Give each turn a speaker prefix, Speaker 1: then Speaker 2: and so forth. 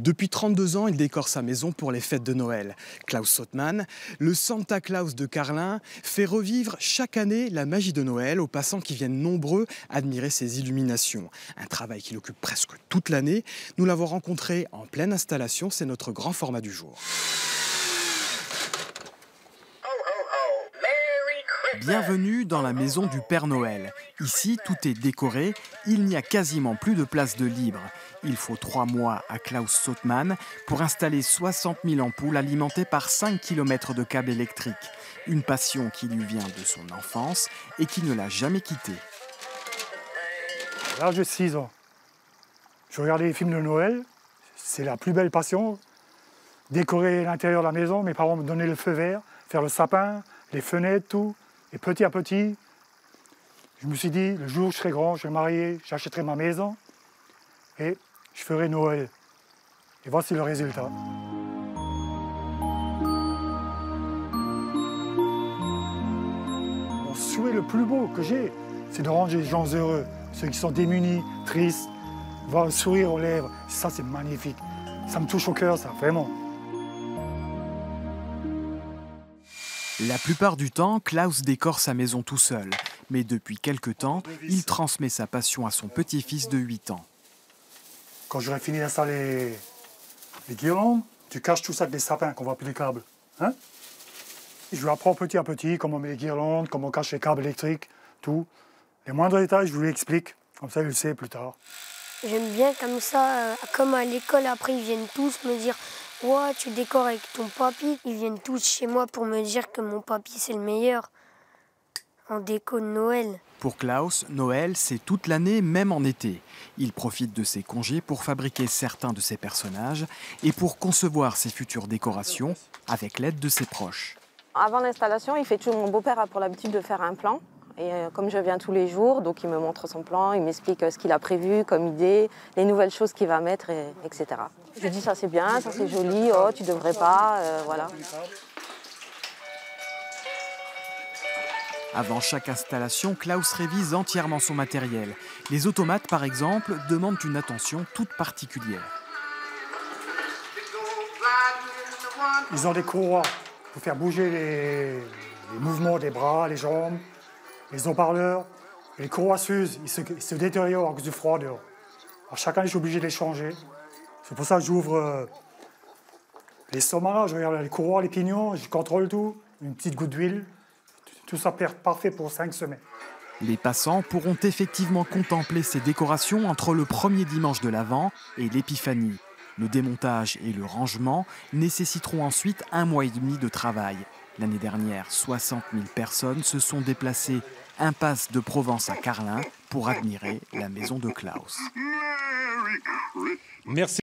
Speaker 1: Depuis 32 ans, il décore sa maison pour les fêtes de Noël. Klaus Sothmann, le Santa Claus de Carlin, fait revivre chaque année la magie de Noël aux passants qui viennent nombreux admirer ses illuminations. Un travail qui l'occupe presque toute l'année. Nous l'avons rencontré en pleine installation, c'est notre grand format du jour. Bienvenue dans la maison du Père Noël. Ici, tout est décoré, il n'y a quasiment plus de place de libre. Il faut 3 mois à Klaus Sothmann pour installer 60 000 ampoules alimentées par 5 km de câbles électriques. Une passion qui lui vient de son enfance et qui ne l'a jamais quittée.
Speaker 2: Là, j'ai 6 ans. Je regardais les films de Noël, c'est la plus belle passion. Décorer l'intérieur de la maison, mes parents me donnaient le feu vert, faire le sapin, les fenêtres, tout. Et petit à petit, je me suis dit, le jour où je serai grand, je vais me marier, j'achèterai ma maison et je ferai Noël. Et voici le résultat. Mon souhait le plus beau que j'ai, c'est de rendre les gens heureux. Ceux qui sont démunis, tristes, voir le sourire aux lèvres, ça c'est magnifique. Ça me touche au cœur, ça, vraiment.
Speaker 1: La plupart du temps, Klaus décore sa maison tout seul. Mais depuis quelque temps, il transmet sa passion à son petit-fils de 8 ans.
Speaker 2: Quand j'aurai fini d'installer les guirlandes, tu caches tout ça avec des sapins qu'on voit plus les câbles. Hein? Je lui apprends petit à petit comment on met les guirlandes, comment on cache les câbles électriques, tout. Les moindres détails, je vous les explique. Comme ça, il le sait plus tard.
Speaker 3: J'aime bien comme ça, comme à l'école, après ils viennent tous me dire « Ouais, tu décores avec ton papy ». Ils viennent tous chez moi pour me dire que mon papy c'est le meilleur en déco de Noël.
Speaker 1: Pour Klaus, Noël, c'est toute l'année, même en été. Il profite de ses congés pour fabriquer certains de ses personnages et pour concevoir ses futures décorations avec l'aide de ses proches.
Speaker 4: Avant l'installation, mon beau-père a pour l'habitude de faire un plan. Et comme je viens tous les jours, donc il me montre son plan, il m'explique ce qu'il a prévu comme idée, les nouvelles choses qu'il va mettre, etc. Je dis ça c'est bien, ça c'est joli, oh tu devrais pas, voilà.
Speaker 1: Avant chaque installation, Klaus révise entièrement son matériel. Les automates, par exemple, demandent une attention toute particulière.
Speaker 2: Ils ont des courroies pour faire bouger les mouvements des bras, les jambes. Les haut-parleurs, les courroies s'usent, ils se détériorent à cause du froid dehors. Alors chaque année, je suis obligé de les changer. C'est pour ça que j'ouvre les sommas, je regarde les courroies, les pignons, je contrôle tout, une petite goutte d'huile. Tout ça parfait pour 5 semaines.
Speaker 1: Les passants pourront effectivement contempler ces décorations entre le premier dimanche de l'Avent et l'Épiphanie. Le démontage et le rangement nécessiteront ensuite 1 mois et demi de travail. L'année dernière, 60 000 personnes se sont déplacées impasse de Provence à Carlin pour admirer la maison de Klaus.
Speaker 5: Merci.